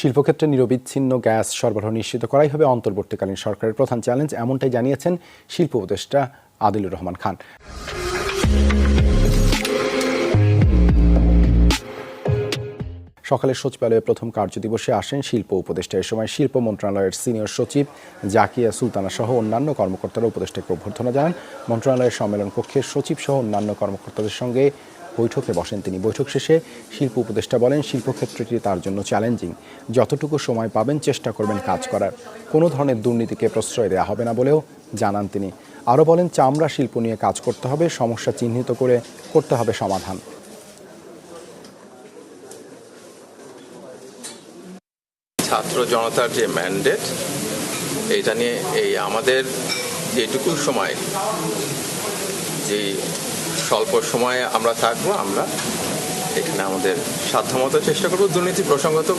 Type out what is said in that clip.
শিল্পক্ষেত্রে নিরবিচ্ছিন্ন গ্যাস সরবরাহ নিশ্চিত করাই হবে অন্তর্বর্তীকালীন সরকারের প্রধান চ্যালেঞ্জ, এমনটাই জানিয়েছেন শিল্প উপদেষ্টা আদিলুর রহমান খান। সকালে সচিবালয়ে প্রথম কার্যদিবসে আসেন শিল্প উপদেষ্টা। এ সময় শিল্প মন্ত্রণালয়ের সিনিয়র সচিব জাকিয়া সুলতানা সহ অন্যান্য কর্মকর্তারা উপদেষ্টাকে অভ্যর্থনা জানান। মন্ত্রণালয়ের সম্মেলন কক্ষের সচিব সহ অন্যান্য কর্মকর্তাদের সঙ্গে বৈঠকে বসেন তিনি। বৈঠক শেষে শিল্প উপদেষ্টা বলেন, শিল্পক্ষেত্রটি তার জন্য চ্যালেঞ্জিং। যতটুকু সময় পাবেন চেষ্টা করবেন কাজ করার। কোনো ধরনের দুর্নীতিকে প্রশ্রয় দেওয়া হবে না বলেও জানান তিনি। আরও বলেন, চামড়া শিল্প নিয়ে কাজ করতে হবে, সমস্যা চিহ্নিত করে করতে হবে সমাধান। ছাত্র জনতার যে ম্যান্ডেট, এটা নিয়ে আমাদের যেটুকু সময়, যে স্বল্প সময়ে আমরা থাকবো, আমরা এখানে আমাদের সাধ্যমতো চেষ্টা করবো দুর্নীতি প্রসঙ্গত